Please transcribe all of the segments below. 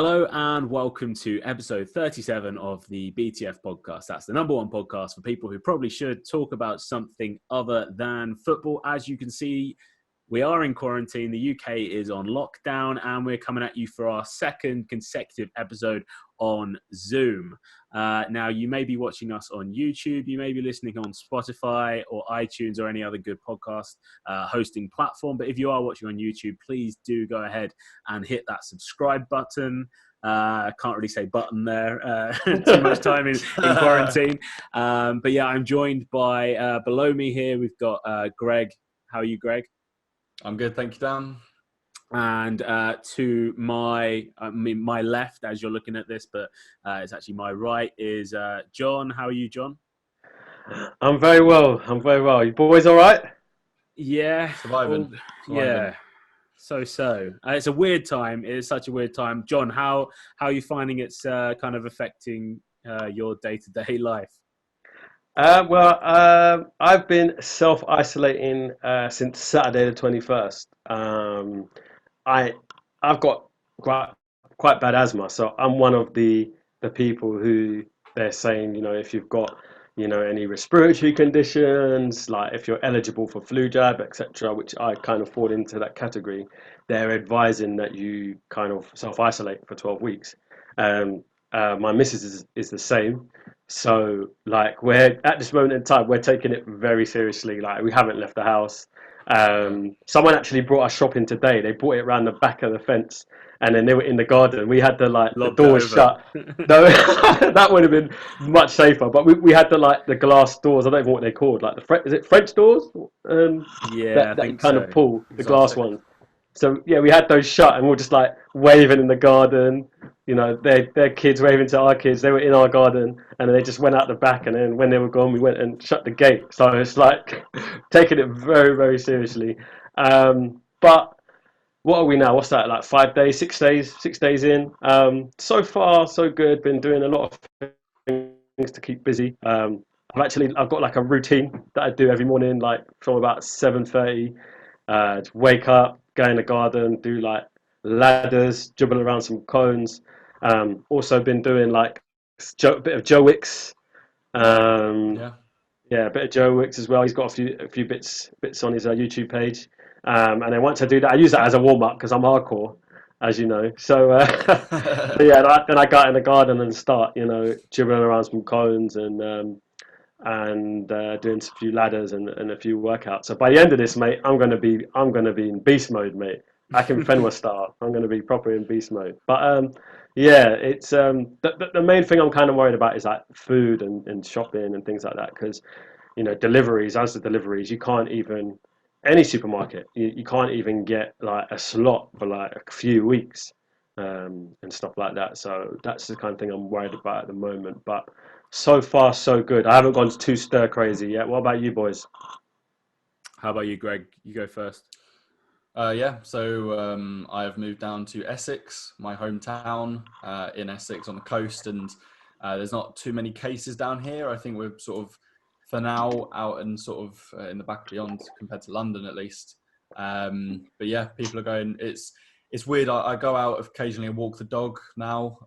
Hello and welcome to episode 37 of the BTF podcast. That's the number one podcast for people who probably should talk about something other than football. As you can see, we are in quarantine. The UK is on lockdown and we're coming at you for our second consecutive episode on Zoom. Now, you may be watching us on YouTube. You may be listening on Spotify or iTunes or any other good podcast hosting platform. But if you are watching on YouTube, please do go ahead and hit that subscribe button. I can't really say button there. Too much time in quarantine. But yeah, I'm joined by, below me here, we've got Greg. How are you, Greg? I'm good, thank you, Dan. And to my left, as you're looking at this, but it's actually my right, is John. How are you, John? I'm very well. You boys all right? Yeah. Surviving. Yeah. So. It's a weird time. It is such a weird time. John, how are you finding it's kind of affecting your day-to-day life? I've been self-isolating since Saturday the 21st. I've got quite bad asthma, so I'm one of the people who they're saying, if you've got, any respiratory conditions, like if you're eligible for flu jab, etc., which I kind of fall into that category, they're advising that you kind of self-isolate for 12 weeks. My missus is the same. So, like, we're at this moment in time, we're taking it very seriously. Like, we haven't left the house. Someone actually brought us shopping today. They brought it around the back of the fence, and then they were in the garden. We had the doors shut. No, that would have been much safer. But we had the glass doors. I don't even know what they're called. Like is it French doors? Yeah, that kind of pull the glass ones. So yeah, we had those shut, and we were just like waving in the garden. Their kids waving to our kids. They were in our garden, and then they just went out the back. And then when they were gone, we went and shut the gate. So it's like taking it very, very seriously. But what are we now? What's that? Like 5 days, 6 days, 6 days in. So far, so good. Been doing a lot of things to keep busy. I've got like a routine that I do every morning, like from about 7:30. Wake up, go in the garden, do like ladders, dribble around some cones. Also been doing like a bit of Joe Wicks. A bit of Joe Wicks as well. He's got a few bits on his YouTube page. And then once I do that, I use that as a warm up because I'm hardcore, as you know. So then I go out in the garden and start, dribbling around some cones and doing a few ladders and a few workouts. So by the end of this, mate, I'm gonna be in beast mode, mate. I can Fenway style. I'm gonna be proper in beast mode. But it's the main thing I'm kind of worried about is like food and shopping and things like that because deliveries. As the deliveries, you can't even any supermarket. You can't even get like a slot for like a few weeks and stuff like that. So that's the kind of thing I'm worried about at the moment. But so far, so good. I haven't gone too stir crazy yet. What about you boys? How about you, Greg? You go first. So I've moved down to Essex, my hometown in Essex on the coast, and there's not too many cases down here. I think we're sort of, for now, out and sort of in the back beyond compared to London at least. But yeah, people are going. It's weird. I go out occasionally and walk the dog now.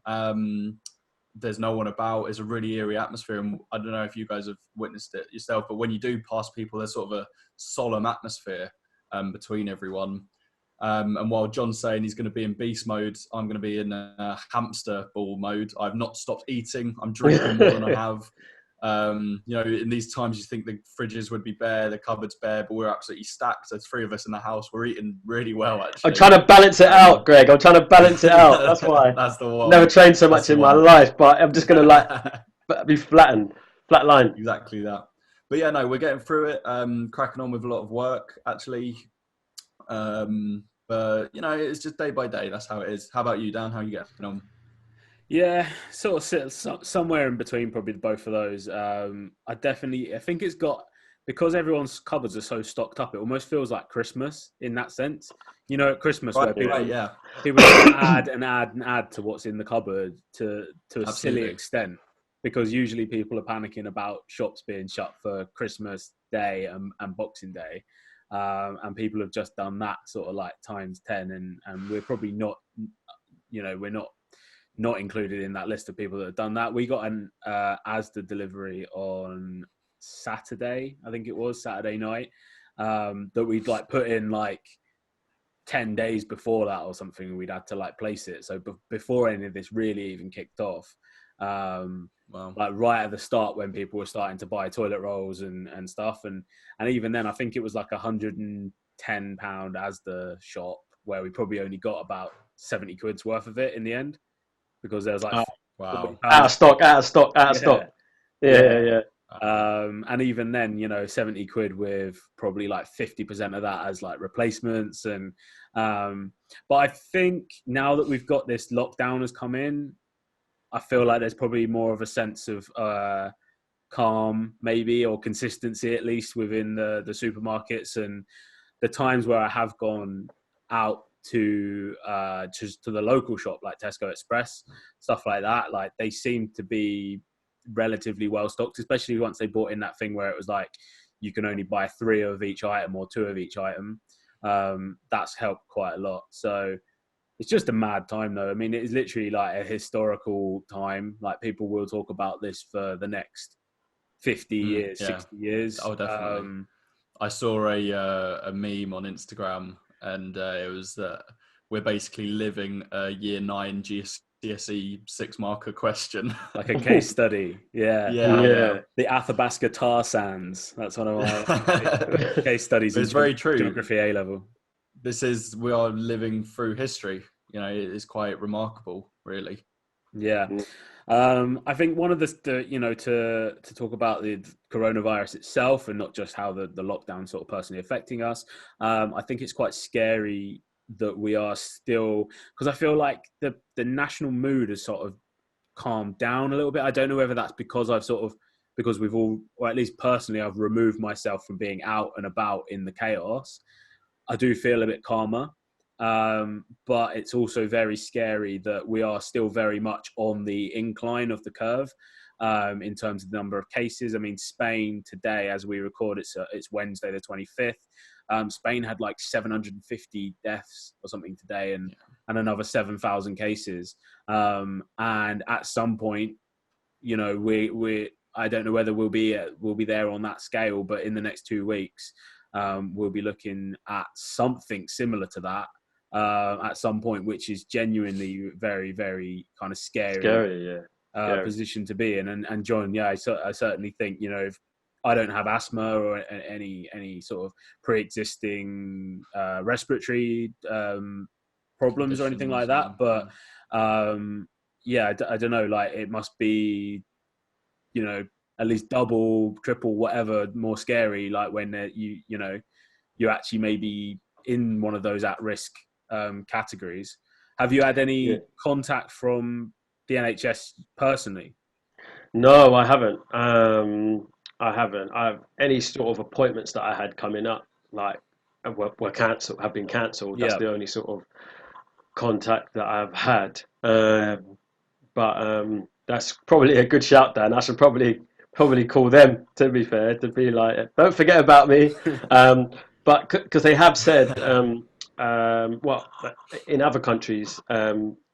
There's no one about. It's a really eerie atmosphere, and I don't know if you guys have witnessed it yourself, but when you do pass people, there's sort of a solemn atmosphere between everyone. And while John's saying he's going to be in beast mode, I'm going to be in hamster ball mode. I've not stopped eating. I'm drinking more than I have. In these times you think the fridges would be bare, the cupboard's bare, but we're absolutely stacked. There's 3 of us in the house. We're eating really well, actually. I'm trying to balance it out, Greg. I'm trying to balance it out. That's why. That's the one. Never trained so much in my life, but I'm just going to be flat line. Exactly that. But yeah, no, we're getting through it. Cracking on with a lot of work, actually. But it's just day by day. That's how it is. How about you, Dan? How are you getting on? Yeah, sort of sit somewhere in between probably both of those. I think it's got, because everyone's cupboards are so stocked up, it almost feels like Christmas in that sense. At Christmas where people add and add and add to what's in the cupboard to a silly extent, because usually people are panicking about shops being shut for Christmas Day and Boxing Day. And people have just done that sort of like times 10 and we're probably not, we're not not included in that list of people that have done that. We got an Asda delivery on Saturday, I think it was Saturday night, that we'd like put in like 10 days before that or something. We'd had to like place it. So before any of this really even kicked off, Wow. like right at the start when people were starting to buy toilet rolls and stuff. And even then, I think it was like £110 Asda shop where we probably only got about 70 quid's worth of it in the end, because there was like Wow. Out of stock. Yeah. And even then, you know, 70 quid with probably like 50% of that as like replacements. And but I think now that we've got this lockdown has come in, I feel like there's probably more of a sense of calm, maybe, or consistency at least within the supermarkets. And the times where I have gone out to just to the local shop like Tesco Express, stuff like that, like they seem to be relatively well stocked, especially once they brought in that thing where it was like you can only buy 3 of each item or 2 of each item. That's helped quite a lot. So it's just a mad time though. I mean, it is literally like a historical time. Like people will talk about this for the next 50 years, 60 years. Oh, definitely. I saw a meme on Instagram, and it was that we're basically living a year 9 GCSE 6-marker question. Like a case study. Yeah. The Athabasca tar sands. That's one of my case studies in it's very true. Geography A level. We are living through history. You know, it is quite remarkable, really. Yeah. I think one of the you know, to talk about the coronavirus itself and not just how the lockdown sort of personally affecting us, I think it's quite scary that we are still, because I feel like the national mood has sort of calmed down a little bit. I don't know whether that's because because we've all, or at least personally, I've removed myself from being out and about in the chaos. I do feel a bit calmer. But it's also very scary that we are still very much on the incline of the curve in terms of the number of cases. I mean, Spain today, as we record, it's Wednesday the 25th. Spain had like 750 deaths or something today, and another 7,000 cases. And at some point, you know, we I don't know whether we'll be there on that scale, but in the next 2 weeks, we'll be looking at something similar to that. At some point, which is genuinely very, very kind of scary position to be in. And John, I certainly think, you know, if I don't have asthma or any sort of pre-existing respiratory problems or anything like that, but I don't know, like it must be, you know, at least double, triple, whatever more scary, like when you know, you actually maybe in one of those at-risk categories. Have you had any contact from the NHS personally? No, I haven't. I haven't. I've any sort of appointments that I had coming up, like were cancelled, have been cancelled. That's the only sort of contact that I've had. But that's probably a good shout, Dan. I should probably call them, to be fair, to be like, don't forget about me. But because they have said, well, in other countries,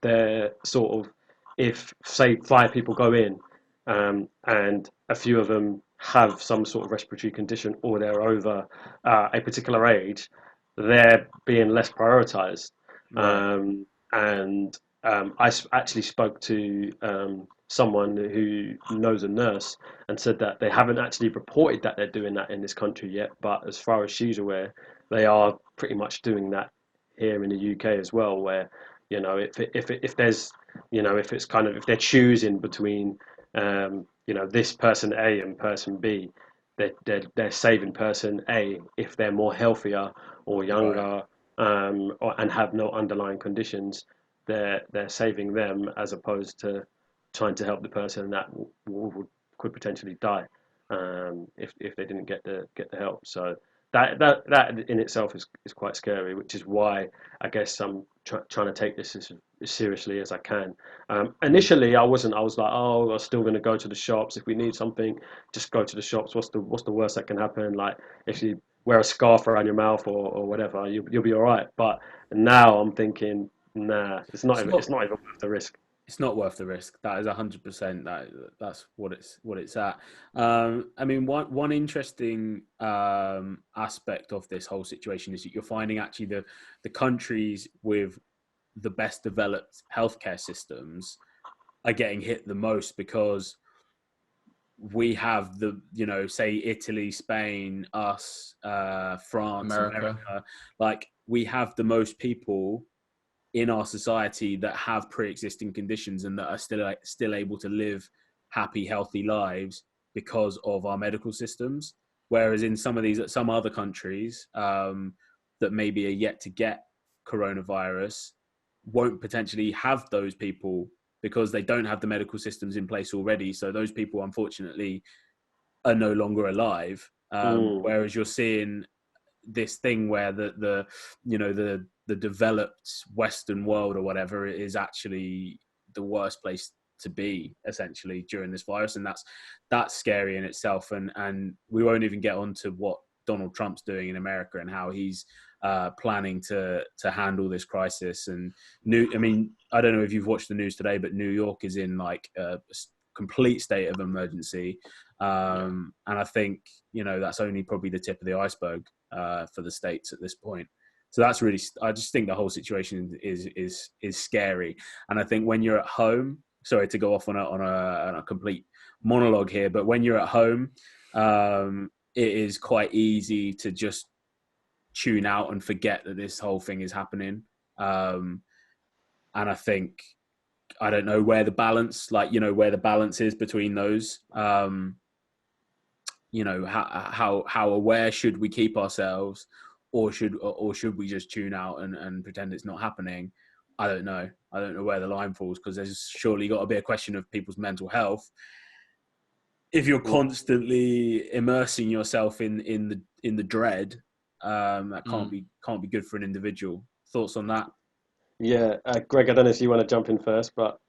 they're sort of, if say 5 people go in, and a few of them have some sort of respiratory condition or they're over a particular age, they're being less prioritized. Right. I actually spoke to someone who knows a nurse and said that they haven't actually reported that they're doing that in this country yet, but as far as she's aware, they are pretty much doing that here in the UK as well, where, you know, if there's, you know, if it's kind of, if they're choosing between you know, this person A and person B, they're saving person A if they're more healthier or younger, and have no underlying conditions. They're saving them as opposed to trying to help the person that could potentially die if they didn't get the help. So that in itself is quite scary, which is why I guess I'm trying to take this as seriously as I can. Initially, I wasn't. I was like, oh, I'm still going to go to the shops. If we need something, just go to the shops. What's the worst that can happen? Like if you wear a scarf around your mouth or whatever, you'll be all right. But now I'm thinking, nah, it's not even worth the risk. It's not worth the risk. That is 100%. That's what it's at. I mean, one interesting aspect of this whole situation is that you're finding actually the countries with the best developed healthcare systems are getting hit the most, because we have say Italy, Spain, us, France, America. Like, we have the most people in our society that have pre-existing conditions and that are still able to live happy, healthy lives because of our medical systems. Whereas in some other countries that maybe are yet to get coronavirus won't potentially have those people because they don't have the medical systems in place already. So those people, unfortunately, are no longer alive. Whereas you're seeing this thing where the developed Western world or whatever is actually the worst place to be, essentially, during this virus, and that's scary in itself. And we won't even get onto what Donald Trump's doing in America and how he's planning to handle this crisis. And I don't know if you've watched the news today, but New York is in like a complete state of emergency. And I think, that's only probably the tip of the iceberg for the States at this point. So that's really, I just think the whole situation is scary. And I think when you're at home, sorry to go off on a complete monologue here, but when you're at home, it is quite easy to just tune out and forget that this whole thing is happening. And I think, I don't know where the balance, where the balance is between those. How aware should we keep ourselves, or should we just tune out and pretend it's not happening? I don't know where the line falls, because there's surely got to be a question of people's mental health. If you're constantly immersing yourself in the dread, that can't be good for an individual. Thoughts on that? Yeah, Greg, I don't know if you want to jump in first, but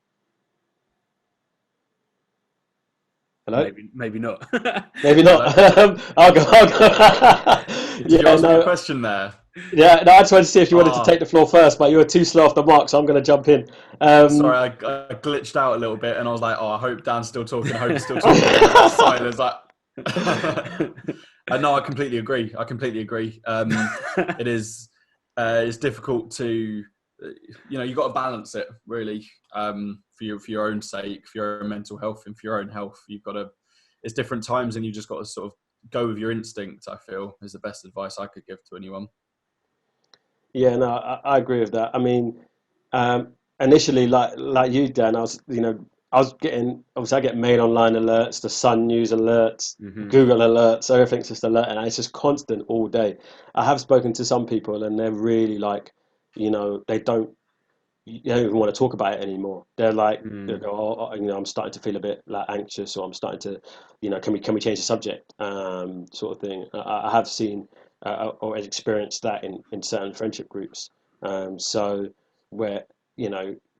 hello? Maybe not. Maybe not. I'll go. Did you ask me a question there? Yeah, no, I just wanted to see if you wanted to take the floor first, but you were too slow off the mark, so I'm going to jump in. Sorry, I glitched out a little bit, and I was like, "Oh, I hope Dan's still talking. I hope he's still talking." Silence. No, I completely agree. It is. It's difficult to, you've got to balance it really, for your own sake, for your own mental health, and for your own health. You've got to. It's different times, and you just got to sort of go with your instinct. I feel is the best advice I could give to anyone. Yeah, no, I agree with that. I mean, initially, like you, Dan, I was getting, obviously I get mail online alerts, the Sun News alerts, Google alerts, everything's just alert, and it's just constant all day. I have spoken to some people, and they're really like, they don't even want to talk about it anymore. They're like, they go, I'm starting to feel a bit like anxious, or I'm starting to, can we change the subject, sort of thing. I have seen or experienced that in certain friendship groups. So where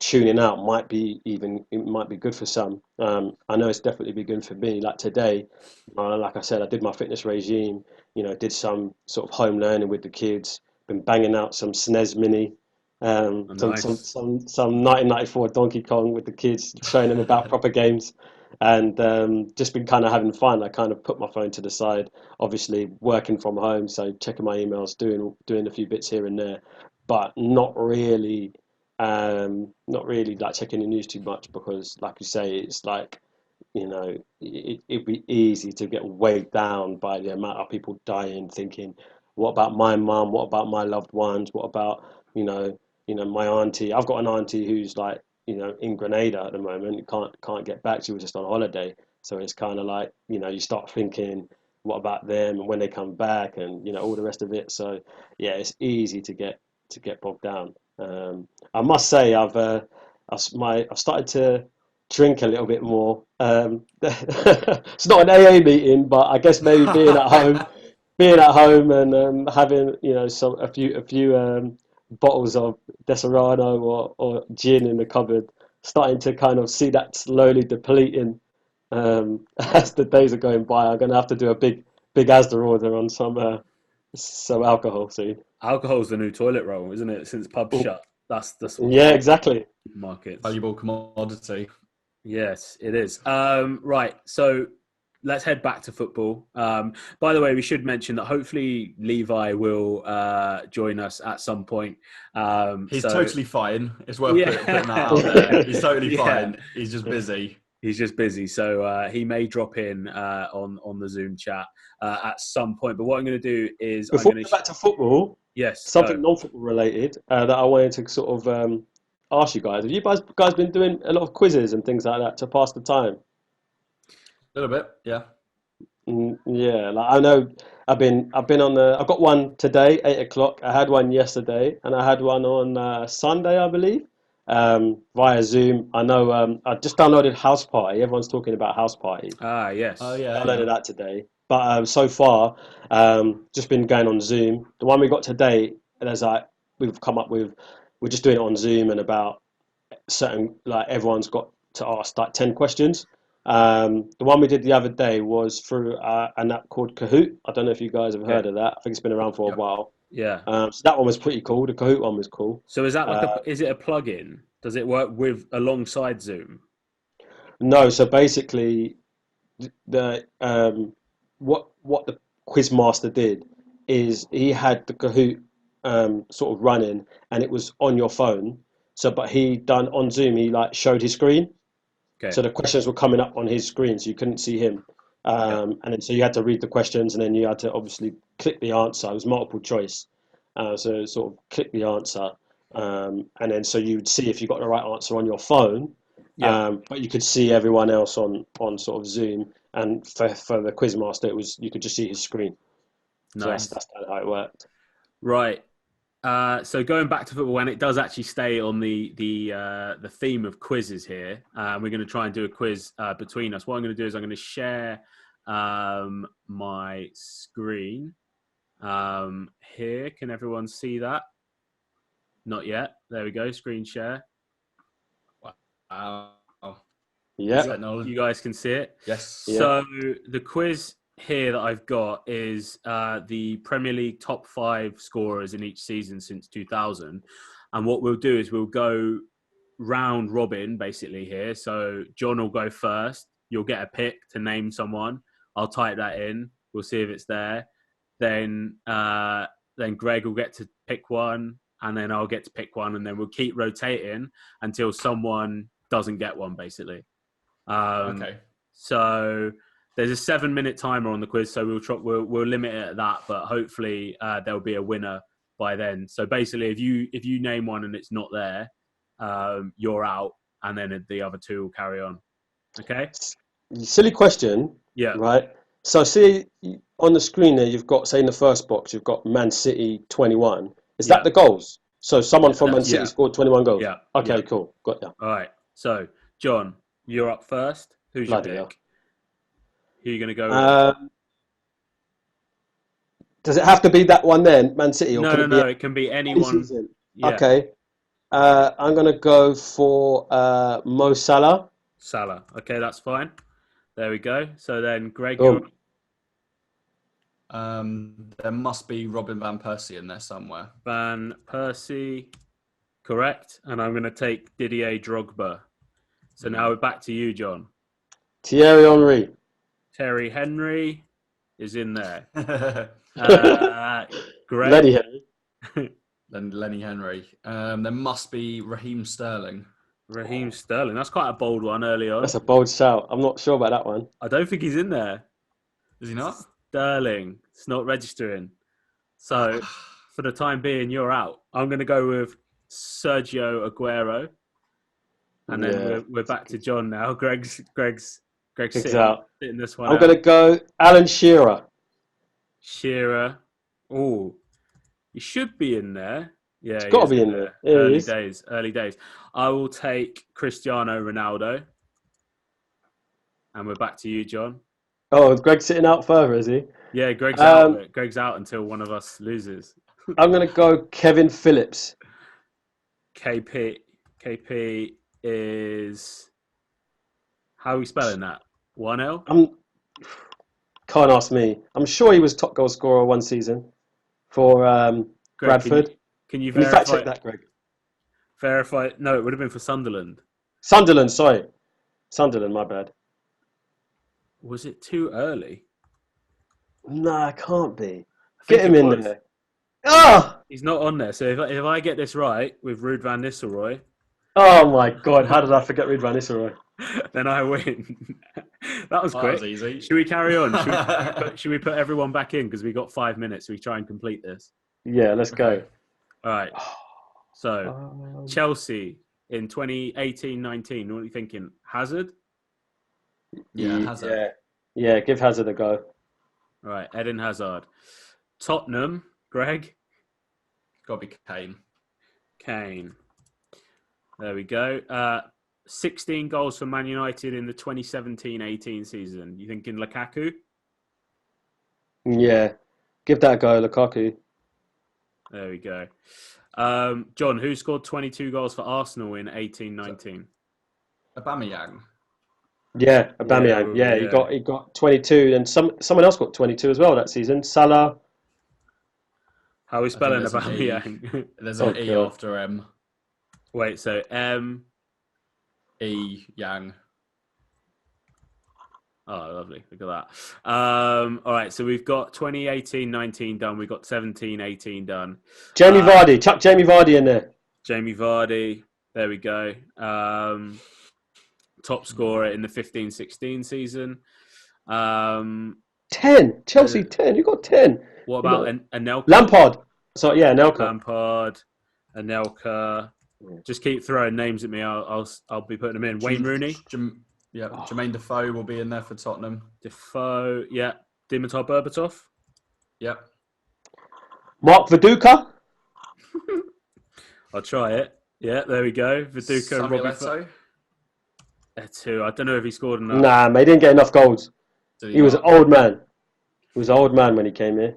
tuning out might be good for some. I know it's definitely been good for me. Like today, like I said, I did my fitness regime. Did some sort of home learning with the kids. Been banging out some SNES Mini. Nice. Some 1994 Donkey Kong with the kids, showing them about proper games, and just been kind of having fun. I kind of put my phone to the side, obviously working from home, so checking my emails, doing a few bits here and there, but not really like checking the news too much, because like you say, it's like, it'd be easy to get weighed down by the amount of people dying, thinking, what about my mum? What about my loved ones? What about, my auntie? I've got an auntie who's like, in Grenada at the moment. Can't get back. She was just on holiday. So it's kind of like, you start thinking, what about them and when they come back, and, all the rest of it. So yeah, it's easy to get bogged down. I must say, I've started to drink a little bit more. It's not an AA meeting, but I guess maybe being at home and having a few bottles of Deserrano or gin in the cupboard, starting to kind of see that slowly depleting as the days are going by. I'm going to have to do a big Asda order on some alcohol soon. Alcohol's the new toilet roll, isn't it? Since pubs shut. That's Yeah, exactly. markets. Valuable commodity. Yes, it is. Right, so let's head back to football. By the way, we should mention that hopefully Levi will join us at some point. He's totally fine. It's worth Yeah. putting that out there. He's totally Yeah. fine. He's just busy. He's just busy, so he may drop in on the Zoom chat at some point. But what I'm going to do is Before we go back to football, yes, something non-football related that I wanted to sort of ask you guys. Have you guys been doing a lot of quizzes and things like that to pass the time? A little bit, yeah. Yeah, like I know I've got one today, 8 o'clock. I had one yesterday, and I had one on Sunday, I believe, via Zoom. I know I just downloaded House Party. Everyone's talking about House Party. yes. Oh yeah. Downloaded that today, but so far, just been going on Zoom. The one we got today, there's like we've come up with, we're just doing it on Zoom, and about certain, like everyone's got to ask like 10 questions. The one we did the other day was through an app called Kahoot. I don't know if you guys have heard of that. I think it's been around for a while. Yeah. So that one was pretty cool. The Kahoot one was cool. So is that is it a plug-in? Does it work with alongside Zoom? No, so basically, the what the quizmaster did is he had the Kahoot sort of running, and it was on your phone. So, but he done on Zoom. He like showed his screen. Okay. So the questions were coming up on his screen, so you couldn't see him. And then so you had to read the questions, and then you had to obviously click the answer. It was multiple choice, so sort of click the answer, and then so you'd see if you got the right answer on your phone. But you could see everyone else on sort of Zoom, and for the quizmaster, it was you could just see his screen. Nice. So that's how it worked. Right. So going back to football, when it does actually stay on the theme of quizzes here, we're going to try and do a quiz between us. What I'm going to do is I'm going to share my screen here. Can everyone see that? Not yet. There we go. Screen share. Wow. Yeah. You guys can see it. Yes. So the quiz here that I've got is the Premier League top 5 scorers in each season since 2000. And what we'll do is we'll go round robin basically here. So John will go first. You'll get a pick to name someone. I'll type that in. We'll see if it's there. Then Greg will get to pick one, and then I'll get to pick one, and then we'll keep rotating until someone doesn't get one, basically. Okay. So there's a 7-minute timer on the quiz, so we'll limit it at that. But hopefully there'll be a winner by then. So basically, if you name one and it's not there, you're out, and then the other two will carry on. Okay. Silly question. Yeah. Right. So see on the screen there, you've got, say in the first box, you've got Man City 21. Is that the goals? So someone from Man City scored 21 goals. Yeah. Okay. Cool. Got ya. All right. So John, you're up first. Who's your Bloody pick? hell. Who are you going to go with? Does it have to be that one then, Man City? Or No. It can be anyone. Yeah. Okay. I'm going to go for Mo Salah. Salah. Okay, that's fine. There we go. So then, Greg, there must be Robin van Persie in there somewhere. Van Persie, correct. And I'm going to take Didier Drogba. So now we're back to you, John. Thierry Henry. Terry Henry is in there. Greg. Lenny Henry. Then Lenny Henry. There must be Raheem Sterling. Raheem Sterling. That's quite a bold one early on. That's a bold shout. I'm not sure about that one. I don't think he's in there. Is he not? Sterling. It's not registering. So for the time being, you're out. I'm going to go with Sergio Aguero. And then we're back to John now. Greg's sitting this one I'm going to go Alan Shearer. Shearer. Oh, he should be in there. Yeah, he's got to be in there. Early days. I will take Cristiano Ronaldo. And we're back to you, John. Oh, is Greg sitting out further, is he? Yeah, Greg's out. Greg's out until one of us loses. I'm going to go Kevin Phillips. KP is... How are we spelling that? 1L? Can't ask me. I'm sure he was top goal scorer one season for Greg, Bradford. Can you fact check that, Greg? Verify. No, it would have been for Sunderland. Sunderland, sorry. Sunderland, my bad. Was it too early? Nah, it can't be. I Get think him it in was. there. Ah! He's not on there. So if I get this right with Ruud van Nistelrooy, Oh my God! How did I forget Ruud van Nistelrooy? then I win. That was That quick. was easy. Should we carry on? Should we put everyone back in because we got 5 minutes? So we try and complete this. Yeah, let's go. Okay. All right. So Chelsea in 2018-19. What are you thinking? Hazard. Yeah, Hazard. Yeah. Give Hazard a go. All right. Eden Hazard. Tottenham. Greg. Got to be Kane. Kane. There we go. 16 goals for Man United in the 2017-18 season. You thinking Lukaku? Yeah, give that a go, Lukaku. There we go. John, who scored 22 goals for Arsenal in 18-19? Aubameyang. Yeah, Aubameyang. Yeah, Yeah, he got 22, and someone else got 22 as well that season. Salah. How are we spelling there's an Aubameyang? There's an E God. after M. Wait, so M. E Yang. Oh, lovely. Look at that. All right, so we've got 2018-19 done. We've got 17-18 done. Jamie Vardy. Chuck Jamie Vardy in there. Jamie Vardy. There we go. Top scorer in the 15-16 season. 10. Chelsea 10. You got 10. What about Anelka? Lampard. So yeah, Anelka. Lampard, Anelka. Just keep throwing names at me. I'll be putting them in. Wayne Rooney. Jermaine Defoe will be in there for Tottenham. Defoe. Yeah. Dimitar Berbatov. Yep. Mark Viduka. I'll try it. Yeah, there we go. Viduka. Robbie Samuel That's who. I don't know if he scored enough. Nah, mate, he didn't get enough goals. He was an old man. He was an old man when he came here.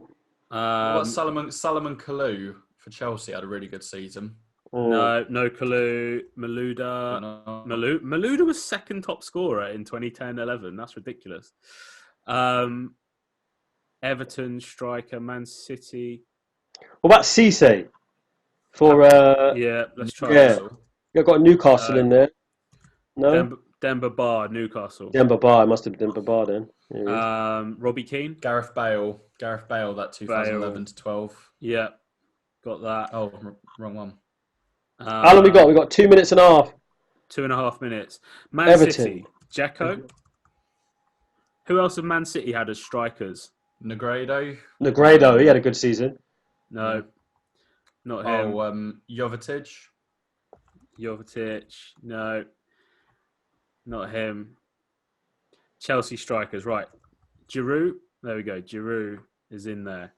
What Solomon Kalou for Chelsea had a really good season. No Kalou. Malouda. Malouda was second top scorer in 2010-11. That's ridiculous. Everton striker, Man City. What about Cisse? For Yeah, let's try. Yeah, you've got Newcastle in there. No, Demba Ba, Newcastle. Demba Ba. It must have been Demba Ba then. Yeah. Robbie Keane. Gareth Bale, that 2011 to 12. Yeah, got that. Oh, wrong one. How long we got? We got 2 minutes and a half. 2.5 minutes. Man Everton. City. Dzeko. Who else have Man City had as strikers? Negredo. He had a good season. No, not him. Oh, Jovetic. No, not him. Chelsea strikers, right. Giroud. There we go. Giroud is in there.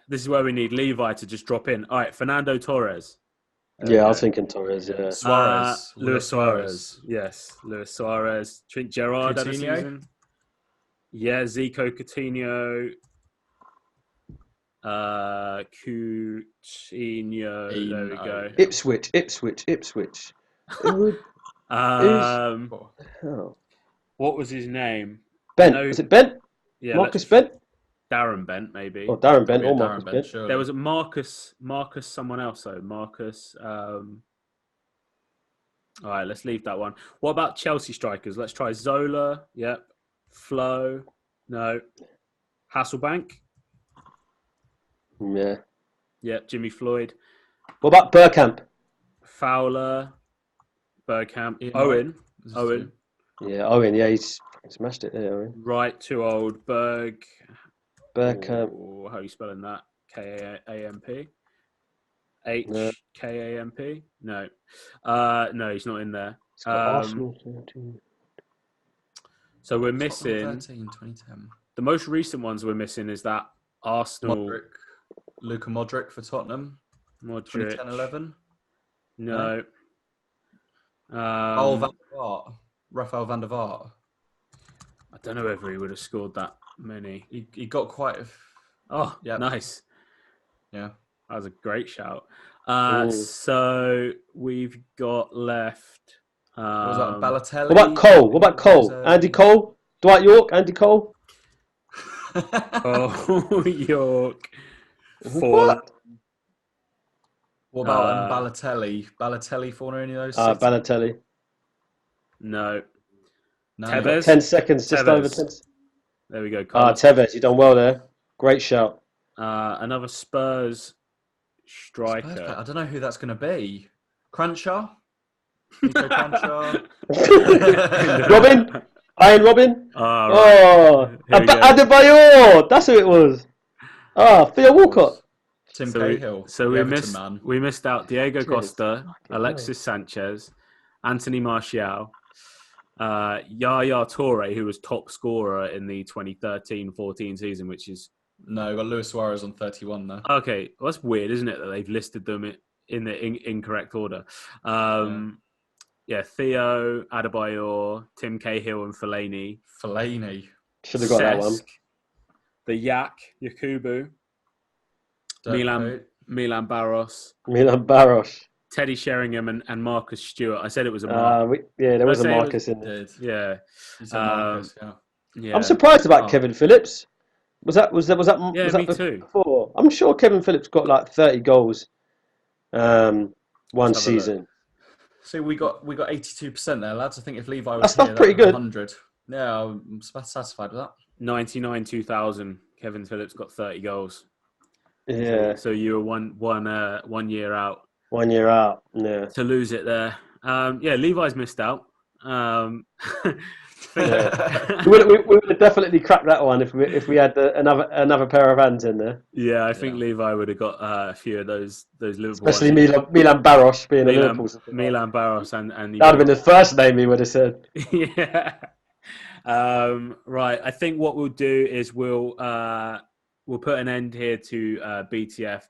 This is where we need Levi to just drop in. All right, Fernando Torres. Yeah, I was thinking Torres, yeah. Suarez. Luis Suarez. Yes, Luis Suarez. I think Gerrard had a Coutinho? season. Yeah, Zico, Coutinho. Coutinho. There we go. Ipswich. What was his name? Bent. No. Was it Bent? Yeah, Marcus Bent? Darren Bent, maybe. Oh, Darren Bent or Darren Marcus Bent. surely. There was a Marcus, someone else though. Marcus. All right, let's leave that one. What about Chelsea strikers? Let's try Zola. Yep. Flo. No. Hasselbank. Yeah. Yep. Jimmy Floyd. What about Bergkamp? Fowler. Bergkamp. Ian Owen. Wright. Owen. Yeah, Owen. Yeah, he's smashed it there, Owen. Right. Too old. Bergkamp. Oh, how are you spelling that? K-A-M-P? H-K-A-M-P? No. No, he's not in there. He's got Arsenal 13. So we're missing... 2010. The most recent ones we're missing is that Arsenal... Luka Modric for Tottenham. Modric. 2010-11. No. Van der Vaart. Rafael van der Vaart. I don't know whether he would have scored that many. He got quite a... Oh, Yep. nice. Yeah. That was a great shout. So we've got left... What was that? Balotelli? What about Cole? Andy Cole? Dwight York? Andy Cole? Oh, York. What? What about Balotelli? Balotelli for any of those? City? Balotelli. No. No. Tevez? 10 seconds, just Tevez. over 10. There we go. Carlos. Tevez, you done well there. Great shout. Another Spurs striker. Spurs player. I don't know who that's going to be. Cruncher? Nico Cruncher? Robin? Iron Robin? Right. Adebayor! That's who it was. Theo Walcott. Tim Cahill. So we missed out Diego Costa, Alexis hell. Sanchez, Anthony Martial, Yaya Toure, who was top scorer in the 2013-14 season, which is... No, got Luis Suarez on 31 there. Okay, well, that's weird, isn't it, that they've listed them in the incorrect order. Theo, Adebayor, Tim Cahill and Fellaini. Should have got that one. The Yak, Yakubu. Milan Barros. Teddy Sheringham and Marcus Stewart. I said it was a Marcus. There was a Marcus in there. Yeah. Marcus, yeah. I'm surprised about Kevin Phillips. Was that me too. Before? I'm sure Kevin Phillips got like 30 goals one season. See, we got 82% there, lads. I think if Levi was that's pretty good. 100. Yeah, I'm satisfied with that. 99-2000. Kevin Phillips got 30 goals. Yeah. So you were one year out. 1 year out. Yeah. To lose it there. Levi's missed out. We would have definitely cracked that one if we had another pair of hands in there. Yeah, I think Levi would have got a few of those Liverpool. Especially Milan Barros being a Liverpool supporter. Milan Barros and that would have been the first name he would have said. Yeah. Right. I think what we'll do is we'll put an end here to BTF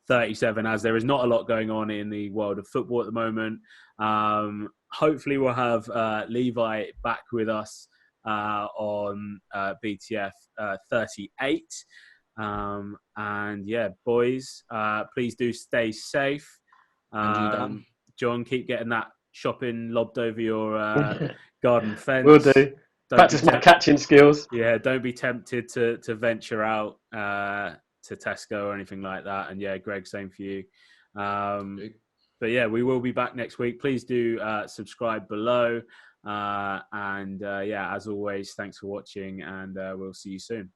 37, as there is not a lot going on in the world of football at the moment. Hopefully we'll have Levi back with us on BTF 38. And yeah, boys, please do stay safe. John, keep getting that shopping lobbed over your garden fence. Will do. Practice my catching skills. Yeah, don't be tempted to venture out to Tesco or anything like that. And yeah, Greg, same for you. But yeah, we will be back next week. Please do subscribe below. As always, thanks for watching, and we'll see you soon.